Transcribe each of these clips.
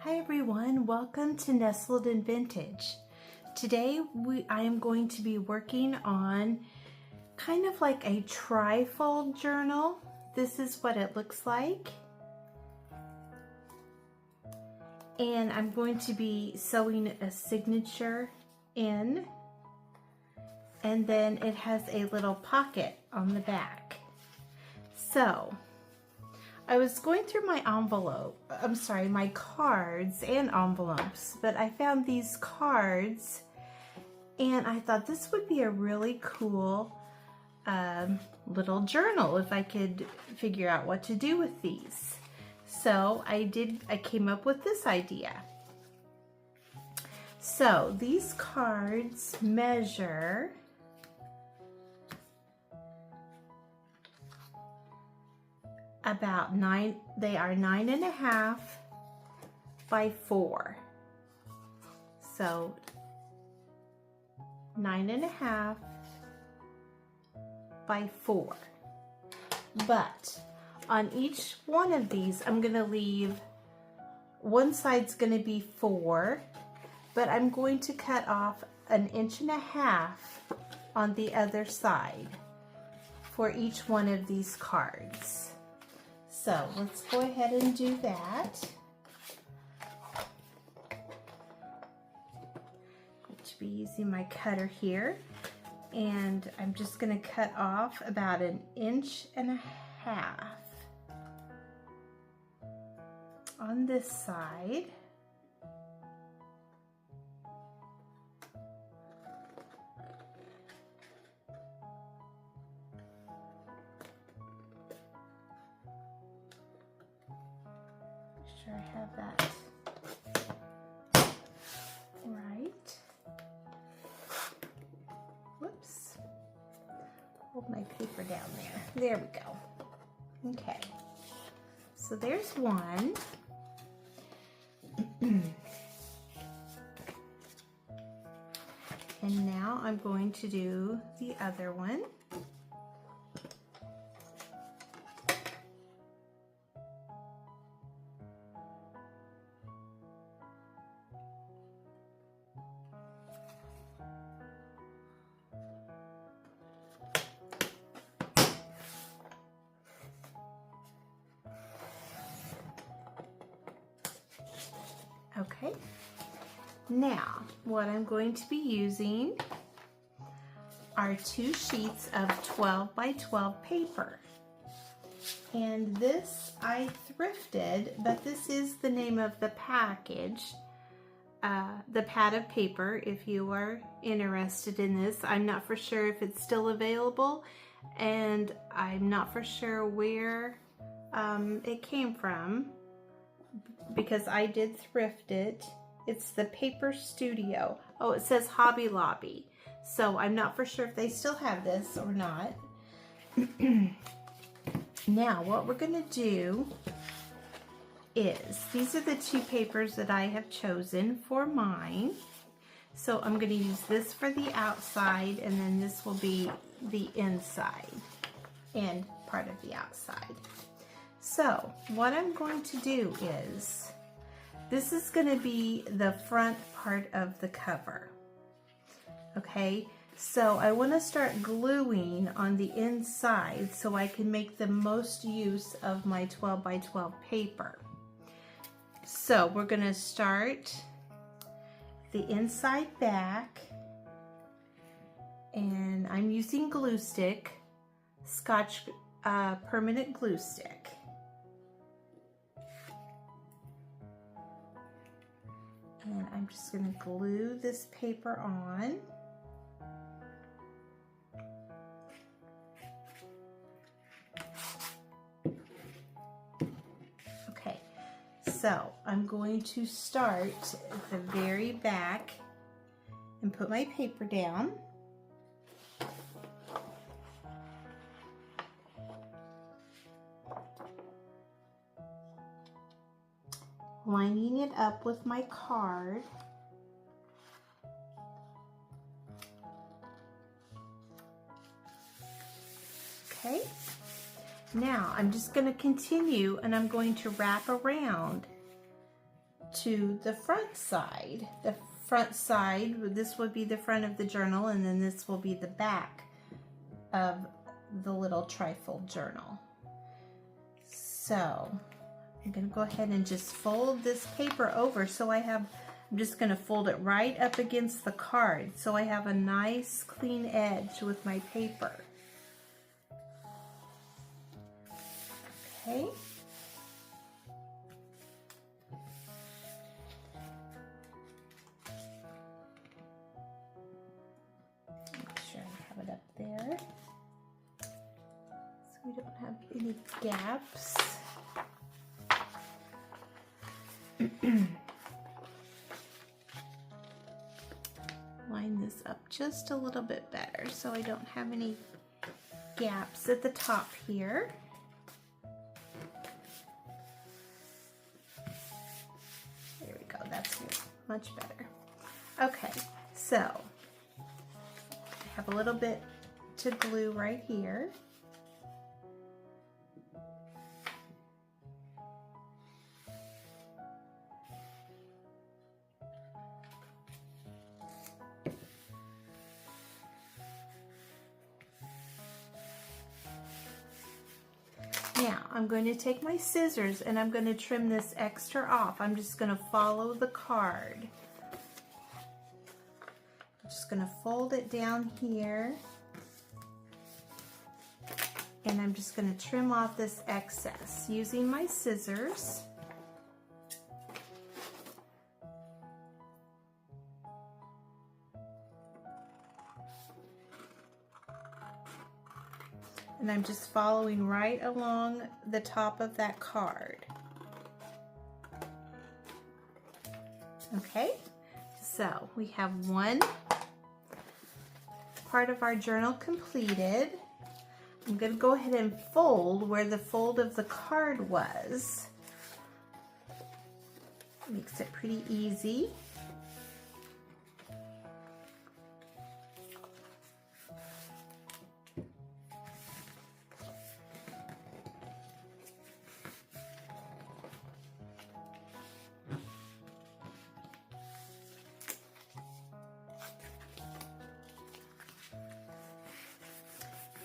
Hi everyone, welcome to Nestled in Vintage. Today I am going to be working on kind of like a trifold journal. This is what it looks like. And I'm going to be sewing a signature in, and then it has a little pocket on the back. So I was going through my my cards and envelopes, but I found these cards and I thought this would be a really cool little journal if I could figure out what to do with these. So I came up with this idea. So these cards measure about 9, they are 9.5 by 4. So 9.5 by 4. But on each one of these, I'm gonna leave, one side's gonna be 4, but I'm going to cut off 1.5 inches on the other side for each one of these cards. So let's go ahead and do that. I'm going to be using my cutter here, and I'm just going to cut off about 1.5 inches on this side. I have that right. Whoops. Hold my paper down there. There we go. Okay. So there's one. And now I'm going to do the other one. Okay, now what I'm going to be using are 2 sheets of 12 by 12 paper. And this I thrifted, but this is the name of the package, the pad of paper, if you are interested in this. I'm not for sure if it's still available, and I'm not for sure where it came from, because I did thrift it. It's the Paper Studio. Oh, it says Hobby Lobby. So I'm not for sure if they still have this or not. Now, what we're gonna do is, these are the 2 papers that I have chosen for mine. So I'm gonna use this for the outside, and then this will be the inside and part of the outside. So what I'm going to do is, this is going to be the front part of the cover. Okay, so I want to start gluing on the inside so I can make the most use of my 12 by 12 paper. So we're going to start the inside back, and I'm using glue stick, Scotch permanent glue stick. And I'm just going to glue this paper on. Okay, so I'm going to start at the very back and put my paper down. Lining it up with my card. Okay, now I'm just going to continue, and I'm going to wrap around to the front side. The front side, this would be the front of the journal, and then this will be the back of the little trifold journal. So I'm going to go ahead and just fold this paper over. So I'm just going to fold it right up against the card so I have a nice clean edge with my paper. Okay. Make sure I have it up there so we don't have any gaps. Line this up just a little bit better so I don't have any gaps at the top here. There we go, that's much better. Okay, so I have a little bit to glue right here. Now, I'm going to take my scissors and I'm going to trim this extra off. I'm just going to follow the card. I'm just going to fold it down here. And I'm just going to trim off this excess using my scissors. And I'm just following right along the top of that card. Okay, so we have one part of our journal completed. I'm going to go ahead and fold where the fold of the card was. Makes it pretty easy.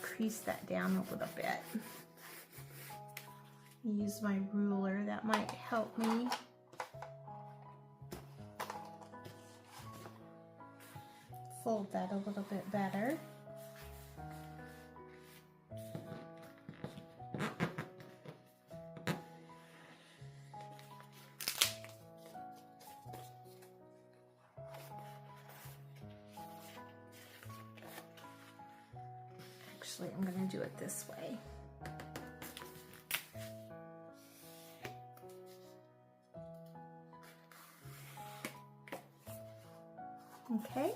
Crease that down a little bit. Use my ruler, that might help me. Fold that a little bit better. Actually, I'm going to do it this way. Okay,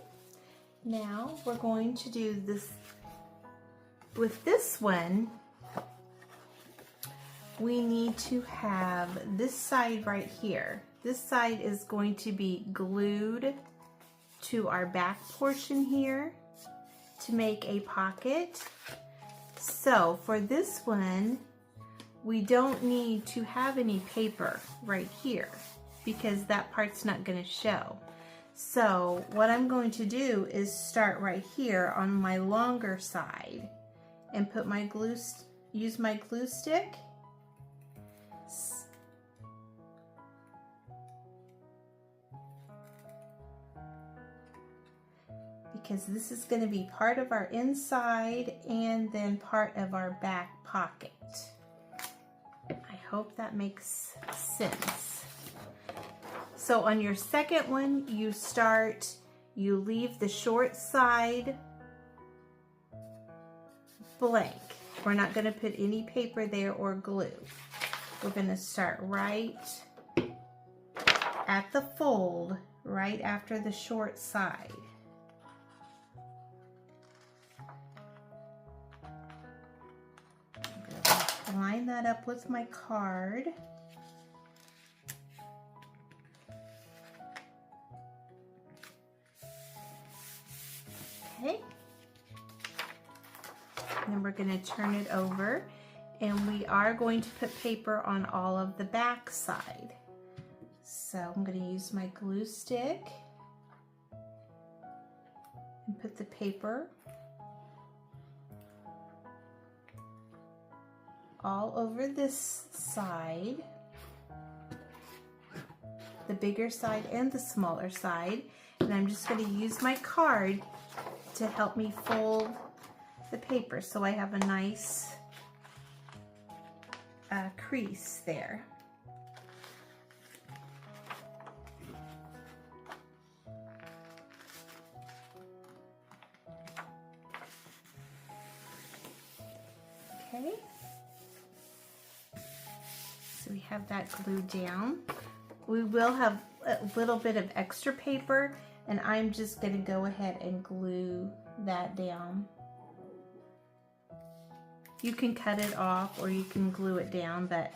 now we're going to do this. With this one, we need to have this side right here. This side is going to be glued to our back portion here to make a pocket. So for this one, we don't need to have any paper right here because that part's not going to show. So what I'm going to do is start right here on my longer side and put my glue, use my glue stick. Because this is going to be part of our inside and then part of our back pocket. I hope that makes sense. So on your second one, you leave the short side blank. We're not going to put any paper there or glue. We're going to start right at the fold, right after the short side. Line that up with my card. Okay. And then we're going to turn it over, and we are going to put paper on all of the back side. So So I'm going to use my glue stick and put the paper all over this side, the bigger side and the smaller side. And I'm just going to use my card to help me fold the paper so I have a nice crease there. Okay, so we have that glued down. We will have a little bit of extra paper, and I'm just going to go ahead and glue that down. You can cut it off or you can glue it down, but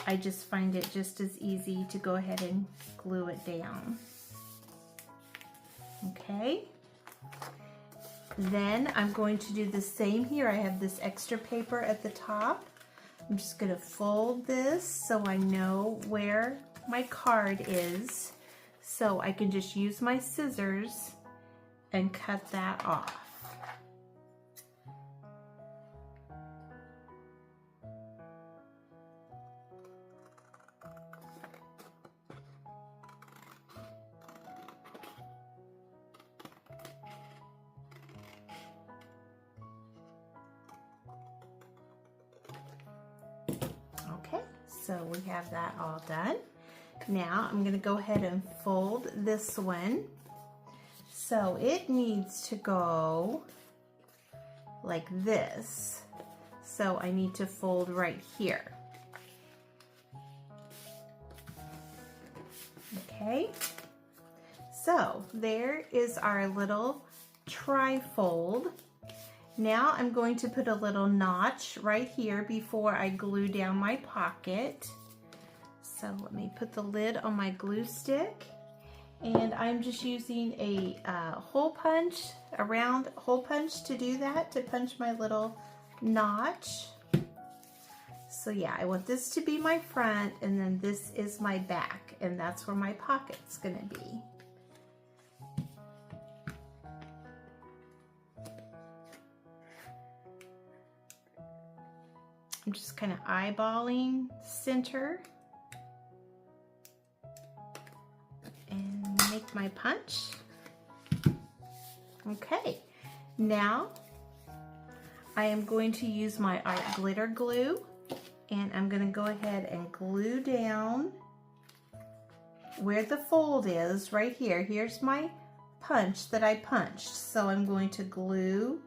I just find it just as easy to go ahead and glue it down. Okay. Then I'm going to do the same here. I have this extra paper at the top. I'm just going to fold this so I know where my card is, so I can just use my scissors and cut that off. So we have that all done. Now I'm going to go ahead and fold this one. So it needs to go like this. So I need to fold right here. Okay. So there is our little trifold. Now I'm going to put a little notch right here before I glue down my pocket. So let me put the lid on my glue stick, and I'm just using a hole punch, a round hole punch to do that, to punch my little notch. So yeah, I want this to be my front, and then this is my back, and that's where my pocket's gonna be. I'm just kind of eyeballing center and make my punch. Okay, now I am going to use my art glitter glue, and I'm going to go ahead and glue down where the fold is right here. Here's my punch that I punched, so I'm going to glue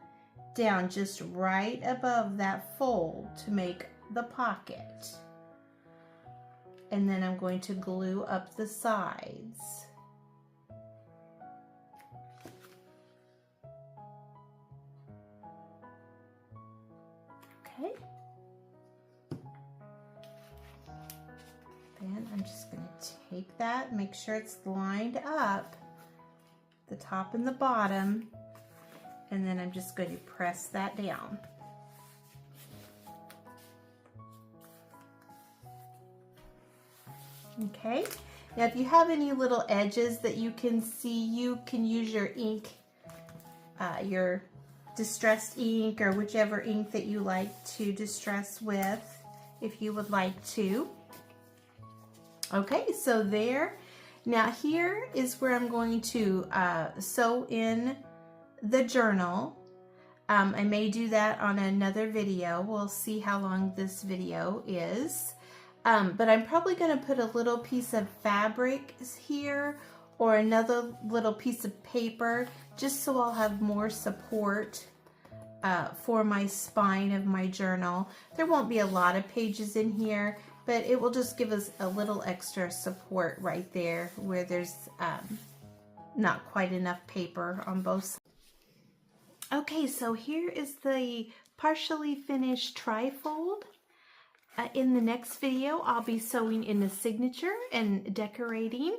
down just right above that fold to make the pocket. And then I'm going to glue up the sides. Okay. Then I'm just going to take that, make sure it's lined up, the top and the bottom, and then I'm just going to press that down. Okay, now if you have any little edges that you can see, you can use your ink, your distressed ink, or whichever ink that you like to distress with, if you would like to. Okay, so there. Now here is where I'm going to sew in the journal. I may do that on another video. We'll see how long this video is. But I'm probably going to put a little piece of fabric here or another little piece of paper, just so I'll have more support for my spine of my journal. There won't be a lot of pages in here, but it will just give us a little extra support right there where there's not quite enough paper on both sides. Okay, so here is the partially finished trifold. In the next video, I'll be sewing in a signature and decorating.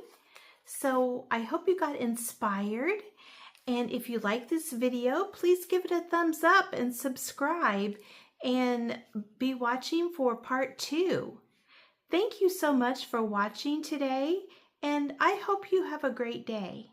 So I hope you got inspired. And if you like this video, please give it a thumbs up and subscribe, and be watching for part 2. Thank you so much for watching today, I hope you have a great day.